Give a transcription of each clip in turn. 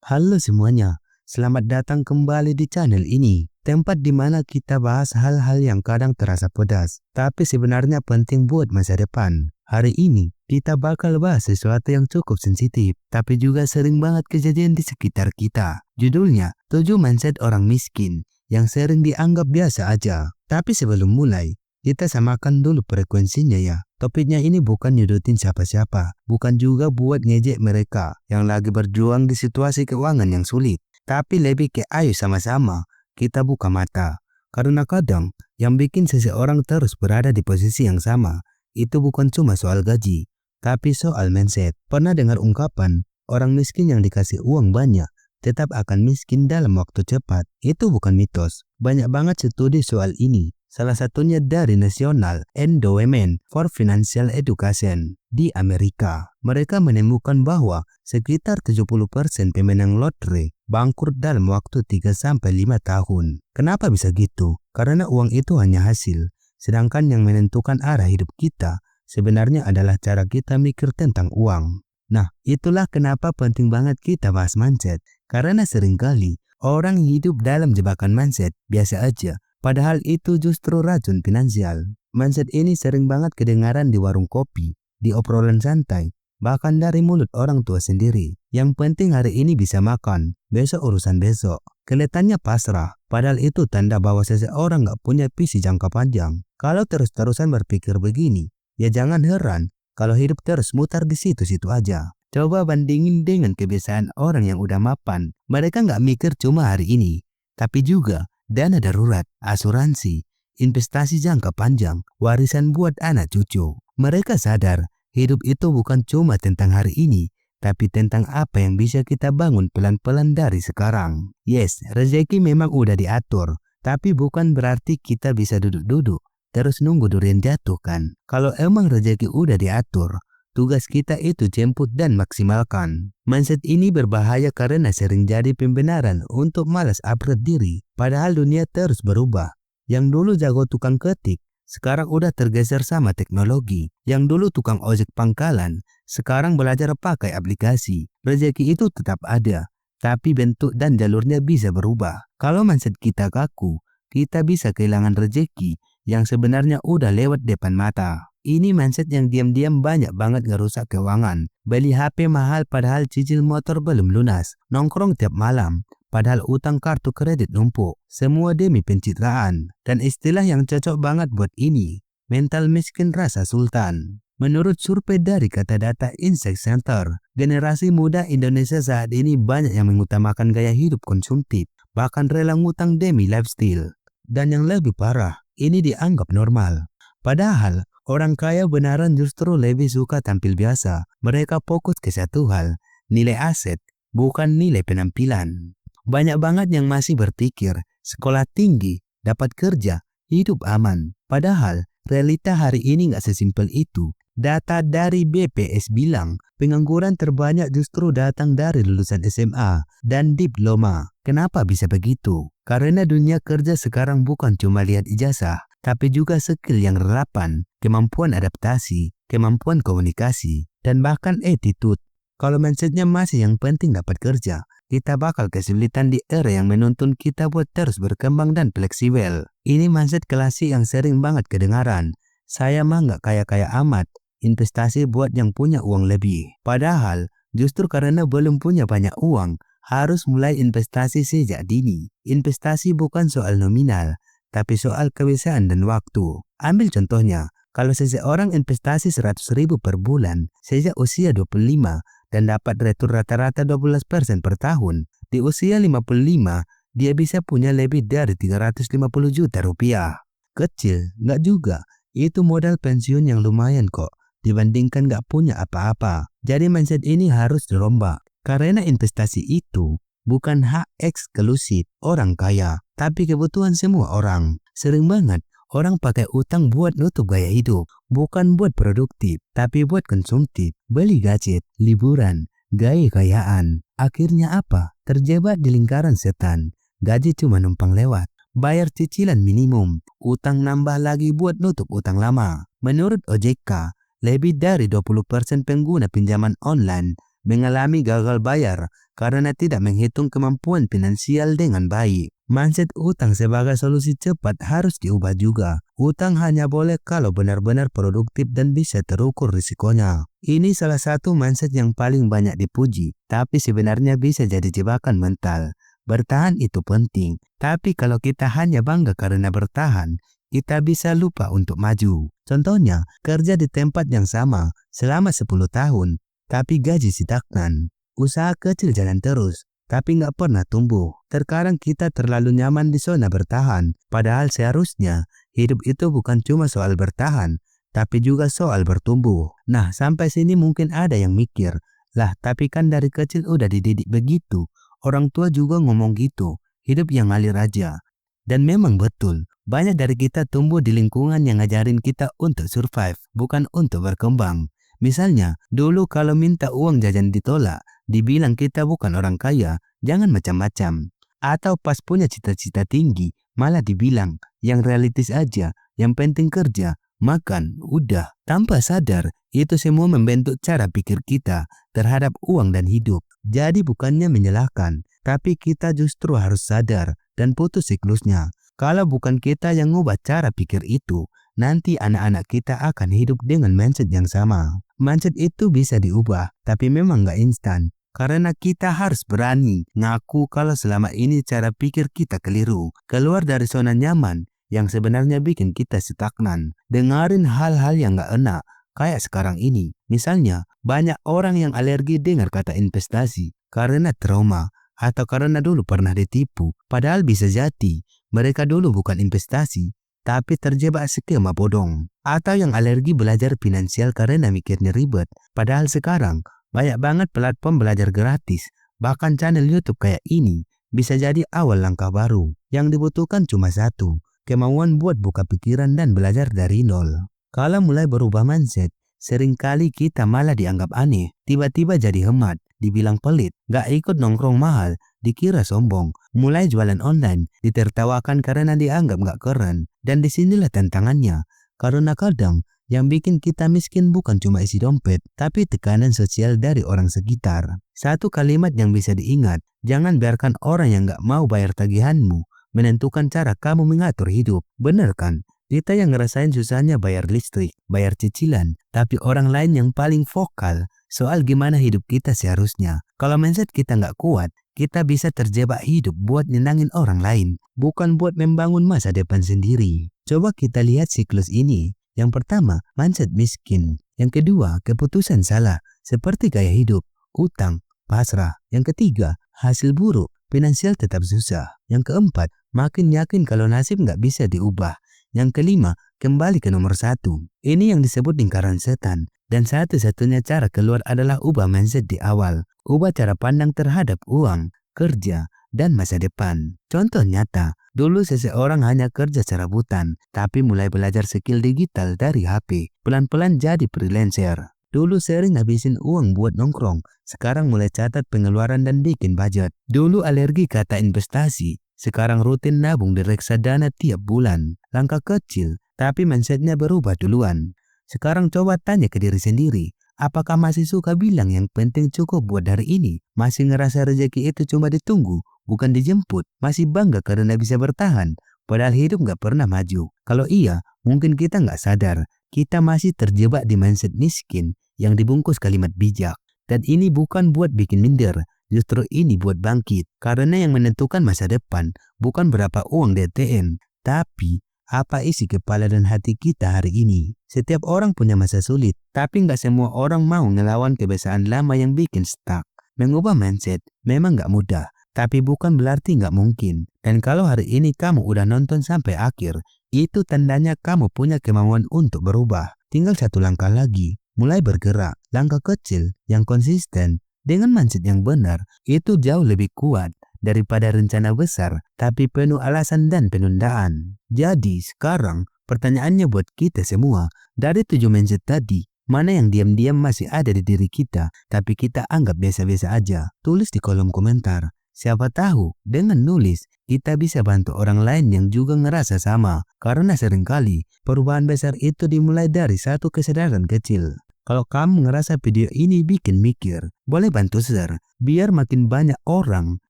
Halo semuanya, selamat datang kembali di channel ini, tempat di mana kita bahas hal-hal yang kadang terasa pedas, tapi sebenarnya penting buat masa depan. Hari ini, kita bakal bahas sesuatu yang cukup sensitif, tapi juga sering banget kejadian di sekitar kita. Judulnya, 7 Mindset Orang Miskin, yang sering dianggap biasa aja. Tapi sebelum mulai, kita samakan dulu frekuensinya ya. Topiknya ini bukan nyudutin siapa-siapa, bukan juga buat ngejek mereka yang lagi berjuang di situasi keuangan yang sulit. Tapi lebih ke ayo sama-sama kita buka mata. Karena kadang yang bikin seseorang terus berada di posisi yang sama, itu bukan cuma soal gaji, tapi soal mindset. Pernah dengar ungkapan, orang miskin yang dikasih uang banyak tetap akan miskin dalam waktu cepat? Itu bukan mitos. Banyak banget studi soal ini. Salah satunya dari National Endowment for Financial Education di Amerika. Mereka menemukan bahwa sekitar 70% pemenang lotre bangkrut dalam waktu 3-5 tahun. Kenapa bisa gitu? Karena uang itu hanya hasil, sedangkan yang menentukan arah hidup kita sebenarnya adalah cara kita mikir tentang uang. Nah, itulah kenapa penting banget kita bahas mindset. Karena seringkali orang hidup dalam jebakan mindset biasa aja, padahal itu justru racun finansial. Mindset ini sering banget kedengaran di warung kopi, di obrolan santai, bahkan dari mulut orang tua sendiri. Yang penting hari ini bisa makan, besok urusan besok. Kelihatannya pasrah, padahal itu tanda bahwa seseorang gak punya visi jangka panjang. Kalau terus-terusan berpikir begini, ya jangan heran kalau hidup terus mutar di situ-situ aja. Coba bandingin dengan kebiasaan orang yang udah mapan. Mereka gak mikir cuma hari ini, tapi juga dana darurat, asuransi, investasi jangka panjang, warisan buat anak cucu. Mereka sadar hidup itu bukan cuma tentang hari ini, tapi tentang apa yang bisa kita bangun pelan-pelan dari sekarang. Yes, rezeki memang udah diatur, tapi bukan berarti kita bisa duduk-duduk terus nunggu durian jatuh kan. Kalau emang rezeki udah diatur, tugas kita itu jemput dan maksimalkan. Mindset ini berbahaya karena sering jadi pembenaran untuk malas upgrade diri. Padahal dunia terus berubah. Yang dulu jago tukang ketik, sekarang udah tergeser sama teknologi. Yang dulu tukang ojek pangkalan, sekarang belajar pakai aplikasi. Rezeki itu tetap ada, tapi bentuk dan jalurnya bisa berubah. Kalau mindset kita kaku, kita bisa kehilangan rezeki yang sebenarnya udah lewat depan mata. Ini mindset yang diam-diam banyak banget ngerusak keuangan. Beli HP mahal padahal cicil motor belum lunas. Nongkrong tiap malam padahal utang kartu kredit numpuk. Semua demi pencitraan. Dan istilah yang cocok banget buat ini, mental miskin rasa sultan. Menurut survei dari Kata Data Insight Center, generasi muda Indonesia saat ini banyak yang mengutamakan gaya hidup konsumtif, bahkan rela ngutang demi lifestyle. Dan yang lebih parah, ini dianggap normal. Padahal orang kaya benaran justru lebih suka tampil biasa. Mereka fokus ke satu hal, nilai aset, bukan nilai penampilan. Banyak banget yang masih berpikir sekolah tinggi, dapat kerja, hidup aman. Padahal realita hari ini gak sesimpel itu. Data dari BPS bilang pengangguran terbanyak justru datang dari lulusan SMA dan diploma. Kenapa bisa begitu? Karena dunia kerja sekarang bukan cuma lihat ijazah, tapi juga skill yang relevan, kemampuan adaptasi, kemampuan komunikasi, dan bahkan attitude. Kalau mindsetnya masih yang penting dapat kerja, kita bakal kesulitan di era yang menuntun kita buat terus berkembang dan fleksibel. Ini mindset klasik yang sering banget kedengaran. Saya mah nggak kaya-kaya amat, investasi buat yang punya uang lebih. Padahal justru karena belum punya banyak uang, harus mulai investasi sejak dini. Investasi bukan soal nominal, tapi soal kebiasaan dan waktu. Ambil contohnya, kalau seseorang investasi 100.000 per bulan sejak usia 25 dan dapat retur rata-rata 12% per tahun, di usia 55 dia bisa punya lebih dari 350 juta rupiah. Kecil, nggak juga. Itu modal pensiun yang lumayan kok, dibandingkan nggak punya apa-apa. Jadi mindset ini harus dirombak. Karena investasi itu bukan hak eksklusif orang kaya, tapi kebutuhan semua orang. Sering banget orang pakai utang buat nutup gaya hidup, bukan buat produktif, tapi buat konsumtif. Beli gadget, liburan, gaya-gayaan. Akhirnya apa? Terjebak di lingkaran setan. Gaji cuma numpang lewat. Bayar cicilan minimum, utang nambah lagi buat nutup utang lama. Menurut OJK, lebih dari 20% pengguna pinjaman online mengalami gagal bayar karena tidak menghitung kemampuan finansial dengan baik. Mindset utang sebagai solusi cepat harus diubah juga. Utang hanya boleh kalau benar-benar produktif dan bisa terukur risikonya. Ini salah satu mindset yang paling banyak dipuji, tapi sebenarnya bisa jadi jebakan mental. Bertahan itu penting, tapi kalau kita hanya bangga karena bertahan, kita bisa lupa untuk maju. Contohnya, kerja di tempat yang sama selama 10 tahun, tapi gaji stagnan. Usaha kecil jalan terus, tapi nggak pernah tumbuh. Terkadang kita terlalu nyaman di zona bertahan, padahal seharusnya hidup itu bukan cuma soal bertahan, tapi juga soal bertumbuh. Nah, sampai sini mungkin ada yang mikir, lah tapi kan dari kecil udah dididik begitu, orang tua juga ngomong gitu, hidup yang ngalir aja. Dan memang betul, banyak dari kita tumbuh di lingkungan yang ngajarin kita untuk survive, bukan untuk berkembang. Misalnya, dulu kalau minta uang jajan ditolak, dibilang kita bukan orang kaya, jangan macam-macam. Atau pas punya cita-cita tinggi, malah dibilang, yang realistis aja, yang penting kerja, makan, udah. Tanpa sadar, itu semua membentuk cara pikir kita terhadap uang dan hidup. Jadi bukannya menyalahkan, tapi kita justru harus sadar dan putus siklusnya. Kalau bukan kita yang ngubah cara pikir itu, nanti anak-anak kita akan hidup dengan mindset yang sama. Mindset itu bisa diubah, tapi memang nggak instan. Karena kita harus berani ngaku kalau selama ini cara pikir kita keliru. Keluar dari zona nyaman yang sebenarnya bikin kita stagnan. Dengerin hal-hal yang nggak enak, kayak sekarang ini. Misalnya, banyak orang yang alergi dengar kata investasi karena trauma atau karena dulu pernah ditipu. Padahal bisa jadi mereka dulu bukan investasi, tapi terjebak skema bodong. Atau yang alergi belajar finansial karena mikirnya ribet. Padahal sekarang banyak banget platform belajar gratis. Bahkan channel YouTube kayak ini bisa jadi awal langkah baru. Yang dibutuhkan cuma satu, kemauan buat buka pikiran dan belajar dari nol. Kalau mulai berubah mindset, seringkali kita malah dianggap aneh. Tiba-tiba jadi hemat, dibilang pelit, gak ikut nongkrong mahal, dikira sombong. Mulai jualan online, ditertawakan karena dianggap gak keren. Dan disinilah tantangannya, karena kadang yang bikin kita miskin bukan cuma isi dompet, tapi tekanan sosial dari orang sekitar. Satu kalimat yang bisa diingat, jangan biarkan orang yang gak mau bayar tagihanmu menentukan cara kamu mengatur hidup. Bener kan? Kita yang ngerasain susahnya bayar listrik, bayar cicilan, tapi orang lain yang paling vokal soal gimana hidup kita seharusnya. Kalau mindset kita nggak kuat, kita bisa terjebak hidup buat nyenangin orang lain, bukan buat membangun masa depan sendiri. Coba kita lihat siklus ini. Yang pertama, mindset miskin. Yang kedua, keputusan salah, seperti gaya hidup, utang, pasrah. Yang ketiga, hasil buruk, finansial tetap susah. Yang keempat, makin yakin kalau nasib nggak bisa diubah. Yang kelima, kembali ke nomor 1. Ini yang disebut lingkaran setan. Dan satu-satunya cara keluar adalah ubah mindset di awal. Ubah cara pandang terhadap uang, kerja, dan masa depan. Contoh nyata, dulu seseorang hanya kerja serabutan, tapi mulai belajar skill digital dari HP. Pelan-pelan jadi freelancer. Dulu sering habisin uang buat nongkrong, sekarang mulai catat pengeluaran dan bikin budget. Dulu alergi kata investasi, sekarang rutin nabung di reksadana tiap bulan. Langkah kecil, tapi mindsetnya berubah duluan. Sekarang coba tanya ke diri sendiri, apakah masih suka bilang yang penting cukup buat hari ini? Masih ngerasa rezeki itu cuma ditunggu, bukan dijemput? Masih bangga karena bisa bertahan, padahal hidup gak pernah maju? Kalau iya, mungkin kita gak sadar, kita masih terjebak di mindset miskin yang dibungkus kalimat bijak. Dan ini bukan buat bikin minder, justru ini buat bangkit. Karena yang menentukan masa depan bukan berapa uang di ATM, tapi apa isi kepala dan hati kita hari ini. Setiap orang punya masa sulit, tapi nggak semua orang mau ngelawan kebiasaan lama yang bikin stuck. Mengubah mindset memang nggak mudah, tapi bukan berarti nggak mungkin. Dan kalau hari ini kamu udah nonton sampai akhir, itu tandanya kamu punya kemauan untuk berubah. Tinggal satu langkah lagi, mulai bergerak. Langkah kecil yang konsisten dengan mindset yang benar, itu jauh lebih kuat daripada rencana besar tapi penuh alasan dan penundaan. Jadi sekarang pertanyaannya buat kita semua, dari 7 mindset tadi, mana yang diam-diam masih ada di diri kita tapi kita anggap biasa-biasa aja? Tulis di kolom komentar. Siapa tahu dengan nulis kita bisa bantu orang lain yang juga ngerasa sama. Karena seringkali perubahan besar itu dimulai dari satu kesadaran kecil. Kalau kamu ngerasa video ini bikin mikir, boleh bantu share biar makin banyak orang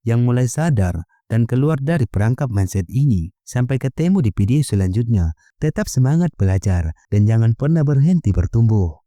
yang mulai sadar dan keluar dari perangkap mindset ini. Sampai ketemu di video selanjutnya. Tetap semangat belajar dan jangan pernah berhenti bertumbuh.